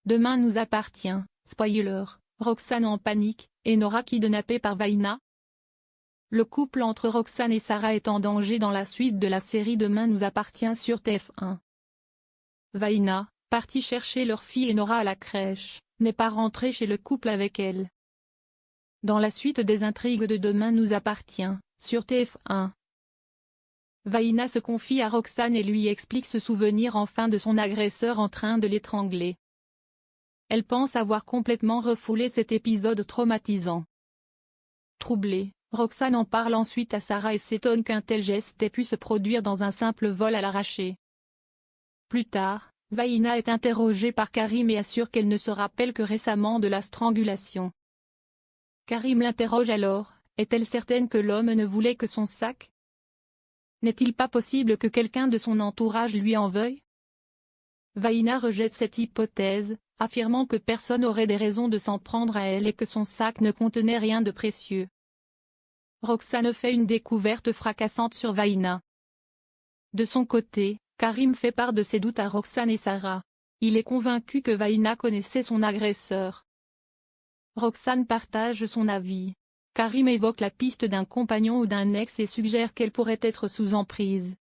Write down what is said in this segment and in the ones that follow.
Demain nous appartient, spoiler, Roxane en panique, et Nora kidnappée par Vaina. Le couple entre Roxane et Sarah est en danger dans la suite de la série Demain nous appartient sur TF1. Vaina, partie chercher leur fille et Nora à la crèche, n'est pas rentrée chez le couple avec elle. Dans la suite des intrigues de Demain nous appartient, sur TF1. Vaina se confie à Roxane et lui explique se souvenir enfin de son agresseur en train de l'étrangler. Elle pense avoir complètement refoulé cet épisode traumatisant. Troublée, Roxane en parle ensuite à Sarah et s'étonne qu'un tel geste ait pu se produire dans un simple vol à l'arraché. Plus tard, Vaina est interrogée par Karim et assure qu'elle ne se rappelle que récemment de la strangulation. Karim l'interroge alors, est-elle certaine que l'homme ne voulait que son sac? N'est-il pas possible que quelqu'un de son entourage lui en veuille? Vaina rejette cette hypothèse, affirmant que personne n'aurait des raisons de s'en prendre à elle et que son sac ne contenait rien de précieux. Roxane fait une découverte fracassante sur Vaina. De son côté, Karim fait part de ses doutes à Roxane et Sarah. Il est convaincu que Vaina connaissait son agresseur. Roxane partage son avis. Karim évoque la piste d'un compagnon ou d'un ex et suggère qu'elle pourrait être sous emprise.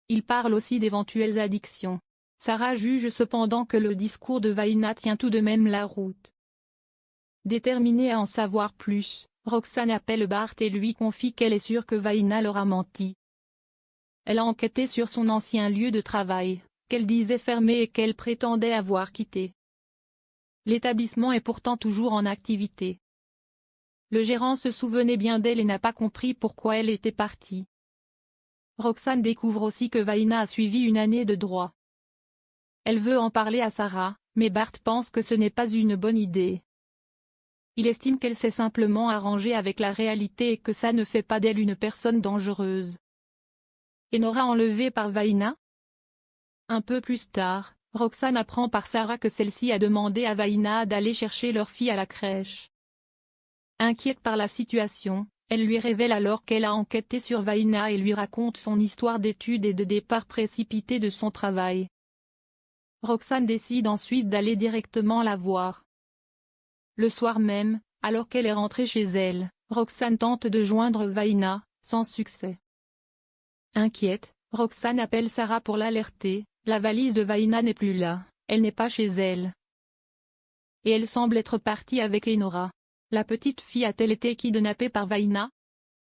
Il parle aussi d'éventuelles addictions. Sarah juge cependant que le discours de Vaina tient tout de même la route. Déterminée à en savoir plus, Roxane appelle Bart et lui confie qu'elle est sûre que Vaina leur a menti. Elle a enquêté sur son ancien lieu de travail, qu'elle disait fermé et qu'elle prétendait avoir quitté. L'établissement est pourtant toujours en activité. Le gérant se souvenait bien d'elle et n'a pas compris pourquoi elle était partie. Roxane découvre aussi que Vaina a suivi une année de droit. Elle veut en parler à Sarah, mais Bart pense que ce n'est pas une bonne idée. Il estime qu'elle s'est simplement arrangée avec la réalité et que ça ne fait pas d'elle une personne dangereuse. Et Nora enlevée par Vaina? Un peu plus tard, Roxane apprend par Sarah que celle-ci a demandé à Vaina d'aller chercher leur fille à la crèche. Inquiète par la situation, elle lui révèle alors qu'elle a enquêté sur Vaina et lui raconte son histoire d'études et de départ précipité de son travail. Roxane décide ensuite d'aller directement la voir. Le soir même, alors qu'elle est rentrée chez elle, Roxane tente de joindre Vaina, sans succès. Inquiète, Roxane appelle Sarah pour l'alerter, la valise de Vaina n'est plus là, elle n'est pas chez elle. Et elle semble être partie avec Nora. La petite fille a-t-elle été kidnappée par Vaina?